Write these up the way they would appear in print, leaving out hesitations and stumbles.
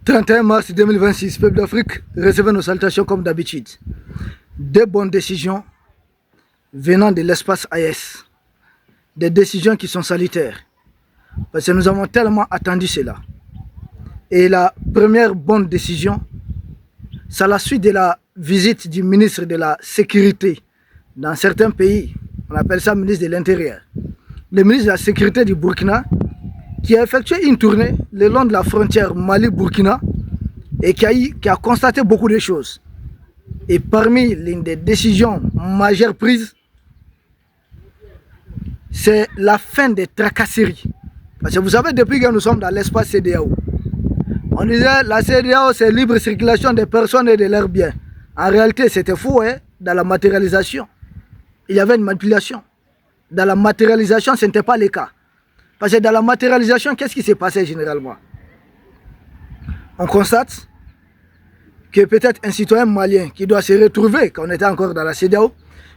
31 mars 2026, peuple d'Afrique, recevez nos salutations comme d'habitude. Deux bonnes décisions venant de l'espace AES. Des décisions qui sont salutaires. Parce que nous avons tellement attendu cela. Et la première bonne décision, c'est à la suite de la visite du ministre de la Sécurité dans certains pays. On appelle ça ministre de l'Intérieur. Le ministre de la Sécurité du Burkina, qui a effectué une tournée le long de la frontière Mali-Burkina et qui a constaté beaucoup de choses. Et parmi l'une des décisions majeures prises, c'est la fin des tracasseries. Parce que vous savez, depuis que nous sommes dans l'espace CEDEAO, on disait la CEDEAO c'est libre circulation des personnes et de leurs biens. En réalité, c'était faux, hein? Dans la matérialisation. Il y avait une manipulation. Dans la matérialisation, ce n'était pas le cas. Parce que dans la matérialisation, qu'est-ce qui s'est passé généralement? On constate que peut-être un citoyen malien qui doit se retrouver, quand on était encore dans la CEDEAO,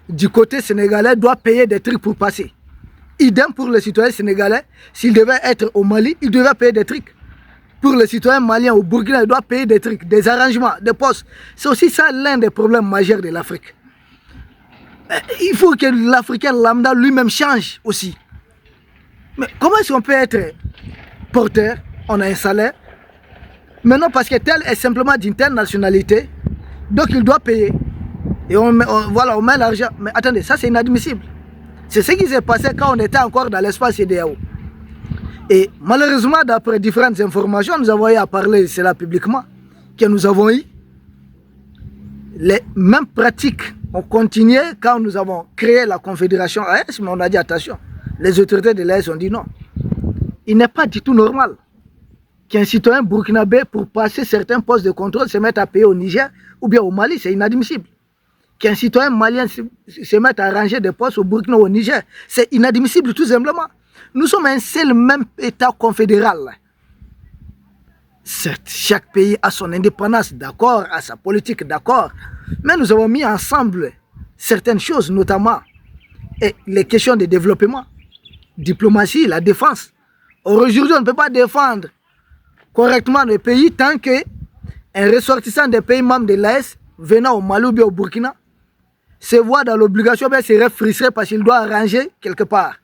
du côté sénégalais, doit payer des trucs pour passer. Idem pour le citoyen sénégalais, s'il devait être au Mali, il devait payer des trucs. Pour le citoyen malien au Burkina, il doit payer des trucs, des arrangements, des postes. C'est aussi ça l'un des problèmes majeurs de l'Afrique. Il faut que l'Africain lambda lui-même change aussi. Mais comment est-ce qu'on peut être porteur, on a un salaire, maintenant parce que tel est simplement d'une telle nationalité, donc il doit payer. Et on met l'argent. Mais attendez, ça c'est inadmissible. C'est ce qui s'est passé quand on était encore dans l'espace CEDEAO. Et malheureusement, d'après différentes informations, nous avons eu à parler de cela publiquement, que nous avons eu. Les mêmes pratiques ont continué quand nous avons créé la confédération AES, mais on a dit attention. Les autorités de l'AES ont dit non. Il n'est pas du tout normal qu'un citoyen burkinabé, pour passer certains postes de contrôle, se mette à payer au Niger ou bien au Mali. C'est inadmissible. Qu'un citoyen malien se mette à ranger des postes au Burkina ou au Niger, c'est inadmissible tout simplement. Nous sommes un seul même État confédéral. Certes, chaque pays a son indépendance, d'accord, a sa politique, d'accord. Mais nous avons mis ensemble certaines choses, notamment les questions de développement, diplomatie, la défense. Aujourd'hui, on ne peut pas défendre correctement le pays tant qu'un ressortissant des pays membres de l'AES venant au Mali ou bien au Burkina se voit dans l'obligation, bien serait frustré parce qu'il doit ranger quelque part.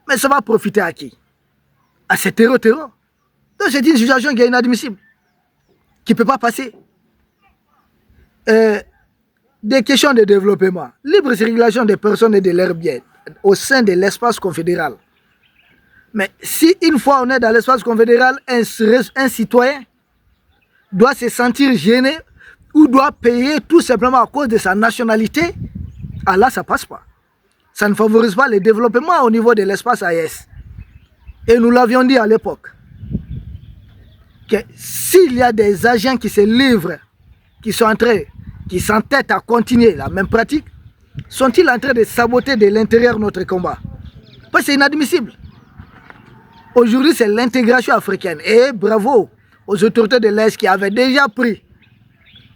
Mais ça va profiter à qui? À ces terreaux. Donc c'est une situation qui est inadmissible, qui ne peut pas passer. Des questions de développement, libre circulation des personnes et de leurs biens au sein de l'espace confédéral. Mais si une fois on est dans l'espace confédéral, un citoyen doit se sentir gêné ou doit payer tout simplement à cause de sa nationalité, ah là ça passe pas. Ça ne favorise pas le développement au niveau de l'espace AES. Et nous l'avions dit à l'époque, que s'il y a des agents qui se livrent, qui s'entêtent à continuer la même pratique, sont-ils en train de saboter de l'intérieur notre combat? Parce que c'est inadmissible. Aujourd'hui, c'est l'intégration africaine. Et bravo aux autorités de l'Est qui avaient déjà pris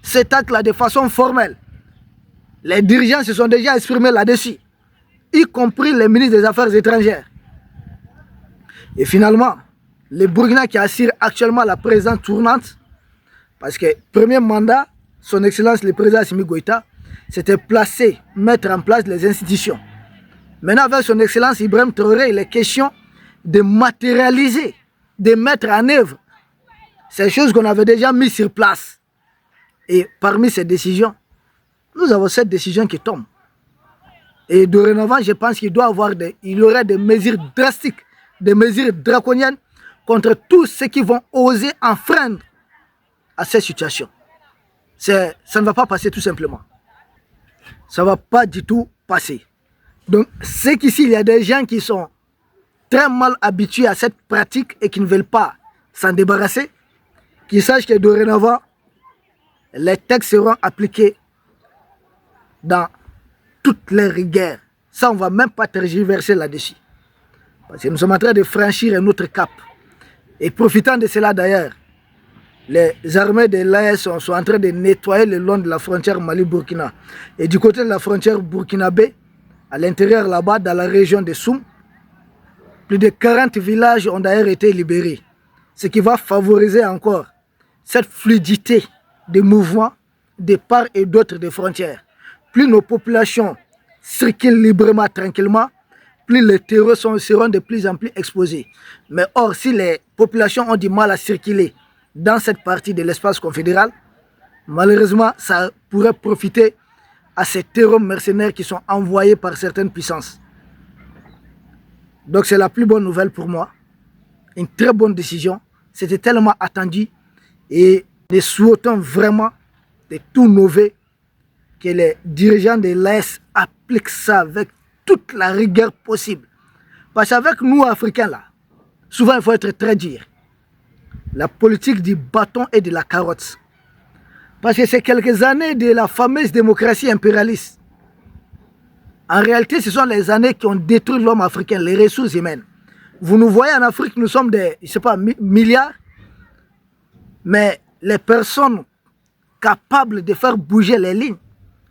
cet acte-là de façon formelle. Les dirigeants se sont déjà exprimés là-dessus, y compris les ministres des Affaires étrangères. Et finalement, le Burkina qui assure actuellement la présidence tournante, parce que premier mandat, son Excellence le président Assimi Goïta, c'était mettre en place les institutions. Maintenant, avec son Excellence Ibrahim Traoré, il est question de matérialiser, de mettre en œuvre ces choses qu'on avait déjà mises sur place. Et parmi ces décisions, nous avons cette décision qui tombe. Et dorénavant, je pense qu'il y aurait des mesures drastiques, des mesures draconiennes contre tous ceux qui vont oser enfreindre à cette situation. Ça ne va pas passer tout simplement. Ça ne va pas du tout passer. Donc, c'est qu'ici, il y a des gens qui sont très mal habitués à cette pratique et qui ne veulent pas s'en débarrasser, qu'ils sachent que dorénavant, les textes seront appliqués dans toutes les rigueurs. Ça, on ne va même pas tergiverser là-dessus. Parce que nous sommes en train de franchir un autre cap. Et profitant de cela d'ailleurs, les armées de l'AES sont en train de nettoyer le long de la frontière Mali-Burkina. Et du côté de la frontière burkinabé, à l'intérieur là-bas, dans la région de Soum, plus de 40 villages ont d'ailleurs été libérés. Ce qui va favoriser encore cette fluidité des mouvements de part et d'autre des frontières. Plus nos populations circulent librement, tranquillement, plus les terreurs seront de plus en plus exposés. Mais or, si les populations ont du mal à circuler dans cette partie de l'espace confédéral, malheureusement, ça pourrait profiter à ces terreurs mercenaires qui sont envoyés par certaines puissances. Donc c'est la plus bonne nouvelle pour moi. Une très bonne décision. C'était tellement attendu. Et nous souhaitons vraiment de tout nover que les dirigeants de l'AES appliquent ça avec toute la rigueur possible. Parce qu'avec nous, Africains, là, souvent il faut être très dur. La politique du bâton et de la carotte. Parce que c'est quelques années de la fameuse démocratie impérialiste. En réalité, ce sont les années qui ont détruit l'homme africain, les ressources humaines. Vous nous voyez en Afrique, nous sommes des, je sais pas, milliards. Mais les personnes capables de faire bouger les lignes,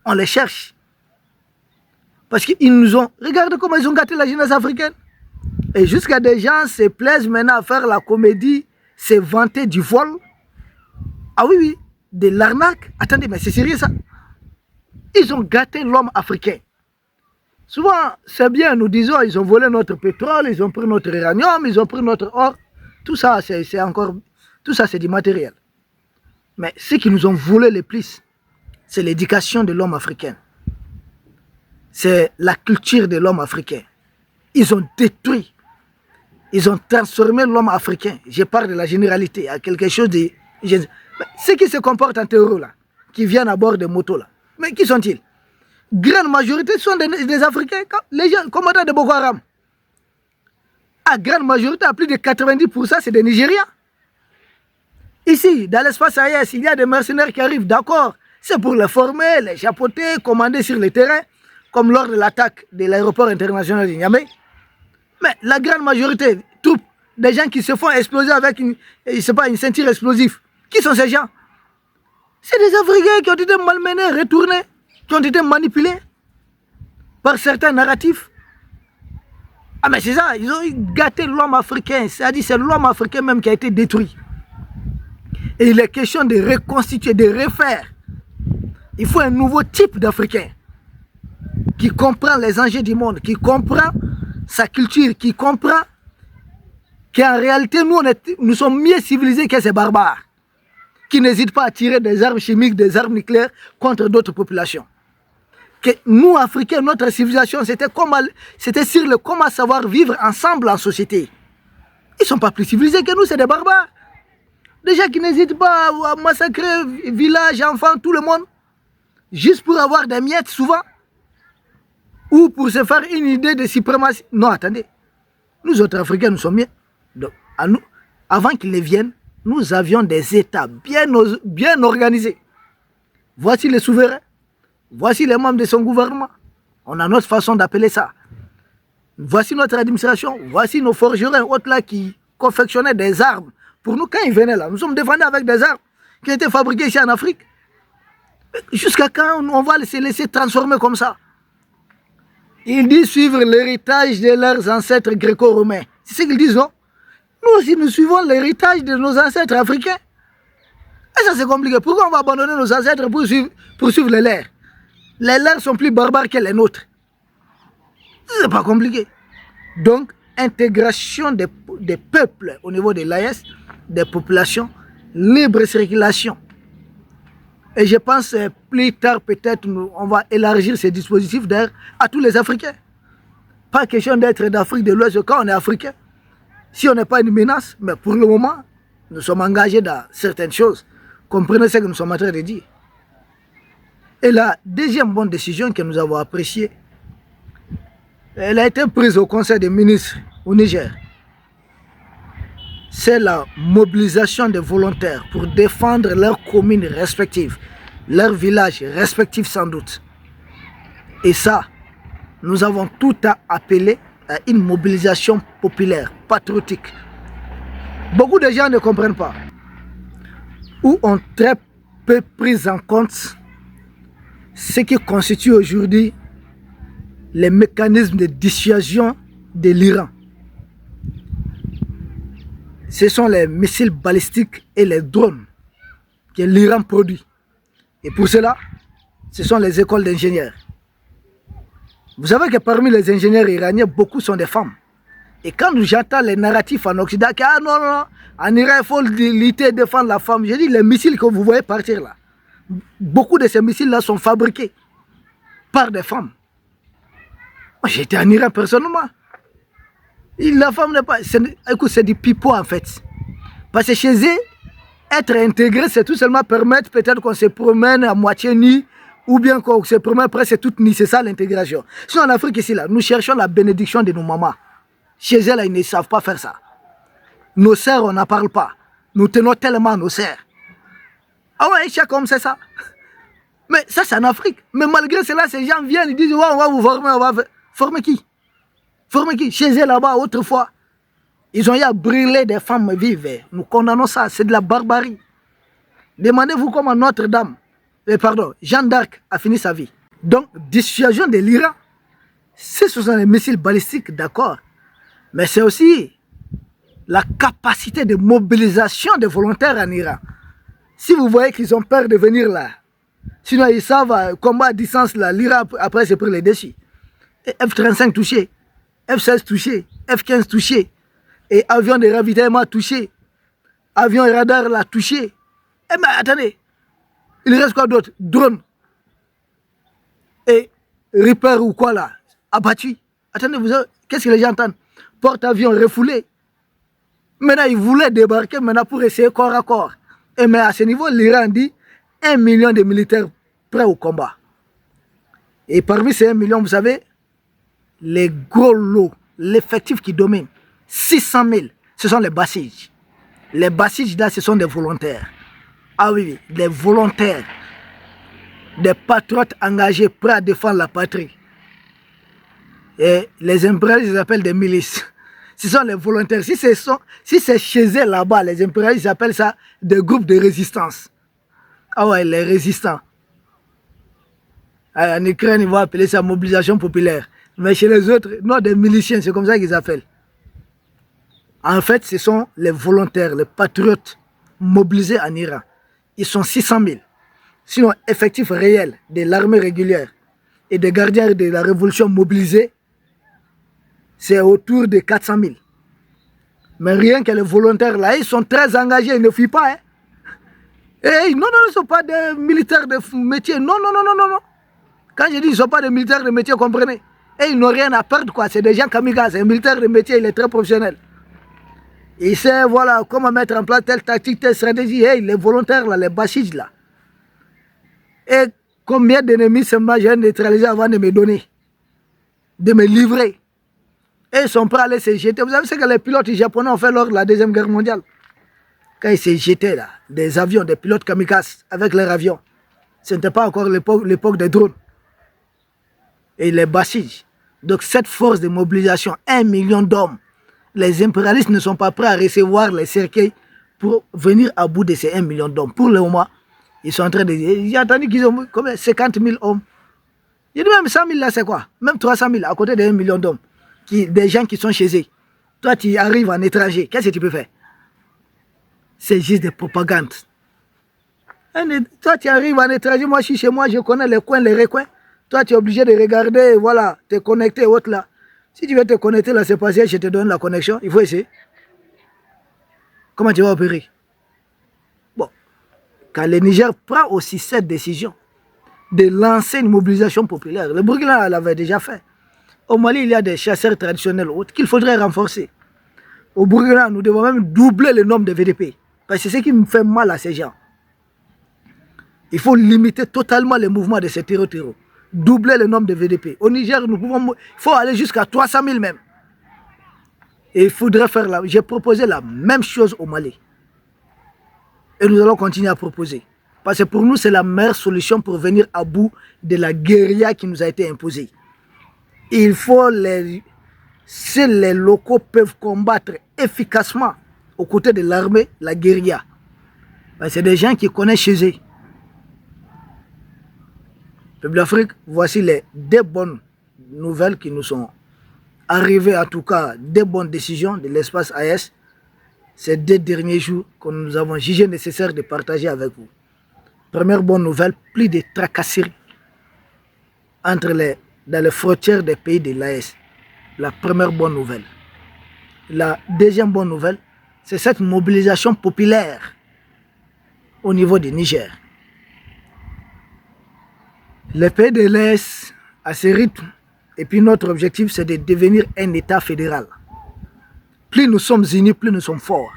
on les cherche. Parce qu'ils nous ont... Regardez comment ils ont gâté la jeunesse africaine. Et jusqu'à des gens se plaisent maintenant à faire la comédie, se vanter du vol. Ah oui, oui, de l'arnaque. Attendez, mais c'est sérieux ça? Ils ont gâté l'homme africain. Souvent, c'est bien, nous disons, ils ont volé notre pétrole, ils ont pris notre uranium, ils ont pris notre or. Tout ça, c'est encore... Tout ça, c'est du matériel. Mais ce qui nous ont volé le plus, c'est l'éducation de l'homme africain. C'est la culture de l'homme africain. Ils ont détruit, ils ont transformé l'homme africain. Je parle de la généralité, à quelque chose de... Ceux qui se comportent en terroriste, là, qui viennent à bord de motos, là, mais qui sont-ils? Grande majorité sont des Africains, les gens, commandants de Boko Haram. À grande majorité, à plus de 90%, c'est des Nigériens. Ici, dans l'espace aérien, il y a des mercenaires qui arrivent, d'accord, c'est pour les former, les chapeauter, commander sur le terrain, comme lors de l'attaque de l'aéroport international de Niamey. Mais la grande majorité, troupes, des gens qui se font exploser avec une ceinture explosive. Qui sont ces gens? C'est des Africains qui ont été malmenés, retournés, qui ont été manipulés par certains narratifs. Ah mais c'est ça, ils ont gâté l'homme africain, c'est-à-dire c'est l'homme africain même qui a été détruit. Et il est question de reconstituer, de refaire. Il faut un nouveau type d'Africain qui comprend les enjeux du monde, qui comprend sa culture, qui comprend qu'en réalité, nous sommes mieux civilisés que ces barbares, qui n'hésitent pas à tirer des armes chimiques, des armes nucléaires contre d'autres populations. Que nous, Africains, notre civilisation, c'était sur le comment savoir vivre ensemble en société. Ils ne sont pas plus civilisés que nous, c'est des barbares. Des gens qui n'hésitent pas à massacrer villages, enfants, tout le monde, juste pour avoir des miettes souvent, ou pour se faire une idée de suprématie. Non, attendez. Nous autres Africains, nous sommes bien. Donc, avant qu'ils ne viennent, nous avions des États bien organisés. Voici les souverains. Voici les membres de son gouvernement. On a notre façon d'appeler ça. Voici notre administration. Voici nos forgerins autres là qui confectionnaient des armes. Pour nous, quand ils venaient là, nous sommes défendus avec des armes qui étaient fabriquées ici en Afrique. Jusqu'à quand on va se laisser transformer comme ça? Ils disent suivre l'héritage de leurs ancêtres gréco-romains. C'est ce qu'ils disent, non? Nous aussi, nous suivons l'héritage de nos ancêtres africains. Et ça, c'est compliqué. Pourquoi on va abandonner nos ancêtres pour suivre les leurs? Les leurs sont plus barbares que les nôtres. C'est pas compliqué. Donc, intégration des peuples au niveau de l'AES, des populations, libre circulation. Et je pense plus tard, peut-être, on va élargir ces dispositifs d'air à tous les Africains. Pas question d'être d'Afrique de l'Ouest quand on est Africain. Si on n'est pas une menace, mais pour le moment, nous sommes engagés dans certaines choses. Comprenez ce que nous sommes en train de dire. Et la deuxième bonne décision que nous avons appréciée, elle a été prise au Conseil des ministres au Niger. C'est la mobilisation des volontaires pour défendre leurs communes respectives, leurs villages respectifs sans doute. Et ça, nous avons tout à appeler à une mobilisation populaire, patriotique. Beaucoup de gens ne comprennent pas ou ont très peu pris en compte ce qui constitue aujourd'hui les mécanismes de dissuasion de l'Iran. Ce sont les missiles balistiques et les drones. que l'Iran produit. Et pour cela, ce sont les écoles d'ingénieurs. Vous savez que parmi les ingénieurs iraniens, beaucoup sont des femmes. Et quand j'entends les narratifs en Occident, que ah non, non, en Iran, il faut lutter, défendre la femme. Je dis, les missiles que vous voyez partir là, beaucoup de ces missiles-là sont fabriqués par des femmes. Moi, j'étais en Iran personnellement. Et la femme n'est pas... Écoute, c'est du pipeau en fait. Parce que chez eux, être intégré, c'est tout seulement permettre peut-être qu'on se promène à moitié nu, ou bien qu'on se promène presque toute nue. C'est ça l'intégration. Sinon en Afrique ici, là, nous cherchons la bénédiction de nos mamans. Chez elles, là, ils ne savent pas faire ça. Nos sœurs, on n'en parle pas. Nous tenons tellement nos sœurs. Ah ouais, chacun comme c'est ça. Mais ça, c'est en Afrique. Mais malgré cela, ces gens viennent, ils disent, ouais, on va vous former, on va... Former qui? Former qui? Chez eux, là-bas, autrefois, ils ont eu à brûler des femmes vives. Nous condamnons ça, c'est de la barbarie. Demandez-vous comment Notre-Dame, pardon, Jeanne d'Arc a fini sa vie. Donc, dissuasion de l'Iran, ce sont les missiles balistiques, d'accord. Mais c'est aussi la capacité de mobilisation des volontaires en Iran. Si vous voyez qu'ils ont peur de venir là, sinon ils savent combat à distance là, l'Iran après c'est pris les déchets. F-35 touché, F-16 touché, F-15 touché, et avion de ravitaillement touché, avion et radar là touché. Eh mais attendez, il reste quoi d'autre? Drone et Reaper ou quoi là, abattu. Attendez, qu'est-ce que les gens entendent? Porte-avions refoulé. Maintenant, ils voulaient débarquer maintenant pour essayer corps à corps. Et mais à ce niveau, l'Iran dit 1 million de militaires prêts au combat. Et parmi ces 1 million, vous savez, les gros lots, l'effectif qui domine, 600 000, ce sont les Bassij. Les Bassij, là, ce sont des volontaires. Ah oui, des volontaires. Des patriotes engagés, prêts à défendre la patrie. Et les impérialistes, ils appellent des milices. Ce sont les volontaires. Si c'est chez eux là-bas, les impérialistes, ils appellent ça des groupes de résistance. Ah ouais, les résistants. En Ukraine, ils vont appeler ça mobilisation populaire. Mais chez les autres, non, des miliciens, c'est comme ça qu'ils appellent. En fait, ce sont les volontaires, les patriotes mobilisés en Iran. Ils sont 600 000. Sinon, effectif réel de l'armée régulière et des gardiens de la révolution mobilisés, c'est autour de 400 000. Mais rien que les volontaires là, ils sont très engagés, ils ne fuient pas. Hein. Et non, non, ils ne sont pas des militaires de métier. Non, non, non, non, non, non. Quand je dis ils ne sont pas des militaires de métier, comprenez. Et ils n'ont rien à perdre, quoi. C'est des gens kamikazes. Un militaire de métier, il est très professionnel. Il sait, voilà, comment mettre en place telle tactique, telle stratégie. Hey, les volontaires là, les Bassij là. Et combien d'ennemis seulement j'ai neutralisé avant de me donner, de me livrer. Et ils sont prêts à aller se jeter. Vous savez ce que les pilotes japonais ont fait lors de la Deuxième Guerre mondiale? Quand ils se jetaient là, des avions, des pilotes kamikazes avec leurs avions. Ce n'était pas encore l'époque des drones. Et les Bassij. Donc cette force de mobilisation, 1 million d'hommes, les impérialistes ne sont pas prêts à recevoir les cercueils pour venir à bout de ces 1 million d'hommes. Pour le moment, ils sont en train de dire, j'ai entendu qu'ils ont combien, 50 000 hommes. J'ai dit même 100 000 là, c'est quoi? Même 300 000 à côté de 1 million d'hommes. Des gens qui sont chez eux. Toi, tu arrives en étranger, qu'est-ce que tu peux faire? C'est juste des propagandes. Toi, tu arrives en étranger, moi je suis chez moi, je connais les coins, les recoins. Toi, tu es obligé de regarder, voilà, te connecter, autre là. Si tu veux te connecter là, c'est passé, je te donne la connexion, il faut essayer. Comment tu vas opérer? Bon, quand le Niger prend aussi cette décision de lancer une mobilisation populaire, le Burkina l'avait déjà fait. Au Mali, il y a des chasseurs traditionnels autres qu'il faudrait renforcer. Au Burkina, nous devons même doubler le nombre de VDP. Parce que c'est ce qui me fait mal à ces gens. Il faut limiter totalement les mouvements de ces terreaux. Doubler le nombre de VDP. Au Niger, il faut aller jusqu'à 300 000 même. Et il faudrait faire là. J'ai proposé la même chose au Mali. Et nous allons continuer à proposer. Parce que pour nous, c'est la meilleure solution pour venir à bout de la guérilla qui nous a été imposée. Il faut si les locaux peuvent combattre efficacement aux côtés de l'armée, la guérilla. C'est des gens qui connaissent chez eux. Peuple d'Afrique, voici les deux bonnes nouvelles qui nous sont arrivées, en tout cas, des bonnes décisions de l'espace AES ces 2 derniers jours que nous avons jugé nécessaire de partager avec vous. Première bonne nouvelle, plus de tracasseries dans les frontières des pays de l'AES. La première bonne nouvelle. La deuxième bonne nouvelle, c'est cette mobilisation populaire au niveau du Niger. Les pays de l'AES, à ce rythme, et puis notre objectif, c'est de devenir un État fédéral. Plus nous sommes unis, plus nous sommes forts.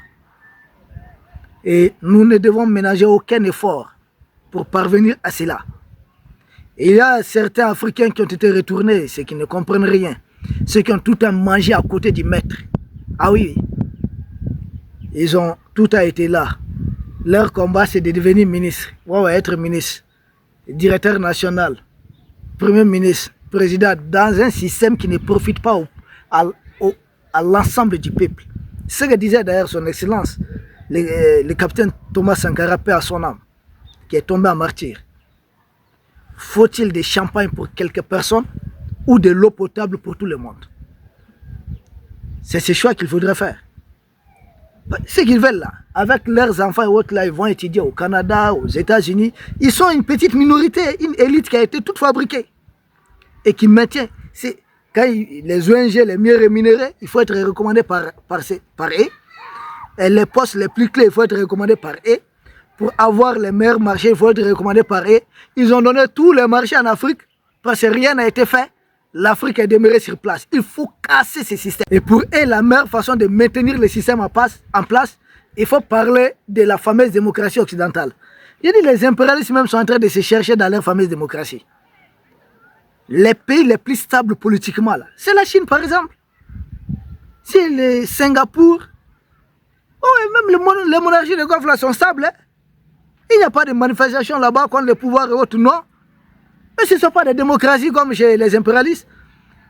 Et nous ne devons ménager aucun effort pour parvenir à cela. Et il y a certains Africains qui ont été retournés, ceux qui ne comprennent rien, ceux qui ont tout à manger à côté du maître. Ah oui, tout a été là. Leur combat, c'est de devenir ministre. Ouais, être ministre, directeur national, premier ministre, président, dans un système qui ne profite pas à l'ensemble du peuple. C'est ce que disait d'ailleurs son excellence, le capitaine Thomas Sankara, paix à son âme, qui est tombé en martyr. Faut-il des champagnes pour quelques personnes ou de l'eau potable pour tout le monde? C'est ce choix qu'il faudrait faire. Ce qu'ils veulent là, avec leurs enfants et autres là, ils vont étudier au Canada, aux États-Unis. Ils sont une petite minorité, une élite qui a été toute fabriquée et qui maintient. Quand les ONG les mieux rémunérés, il faut être recommandé par eux. Et les postes les plus clés, il faut être recommandé par eux. Pour avoir les meilleurs marchés, il faut être recommandé par eux. Ils ont donné tous les marchés en Afrique parce que rien n'a été fait. L'Afrique est demeurée sur place. Il faut casser ces systèmes. Et pour eux, la meilleure façon de maintenir le système en place, il faut parler de la fameuse démocratie occidentale. Je dis, les impérialistes même sont en train de se chercher dans leur fameuse démocratie. Les pays les plus stables politiquement, c'est la Chine par exemple. C'est le Singapour. Oh, et même les monarchies de Golfe là sont stables. Hein? Il n'y a pas de manifestation là-bas contre le pouvoir et autres, non. Mais ce ne sont pas des démocraties comme chez les impérialistes.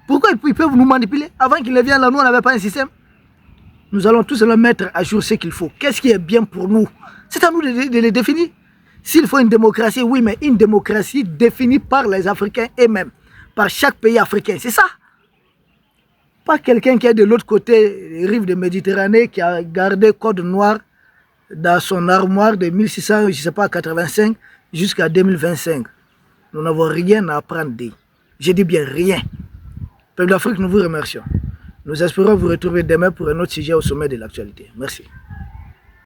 Pourquoi ils peuvent nous manipuler? Avant qu'ils ne viennent là, nous, on n'avait pas un système. Nous allons tous le mettre à jour ce qu'il faut. Qu'est-ce qui est bien pour nous? C'est à nous de les définir. S'il faut une démocratie, oui, mais une démocratie définie par les Africains eux-mêmes, par chaque pays africain, c'est ça. Pas quelqu'un qui est de l'autre côté, les rives de Méditerranée, qui a gardé code noir dans son armoire de 1600, je ne sais pas, 85 jusqu'à 2025. Nous n'avons rien à apprendre d'eux. Je dis bien rien. Peuple d'Afrique, nous vous remercions. Nous espérons vous retrouver demain pour un autre sujet au sommet de l'actualité. Merci.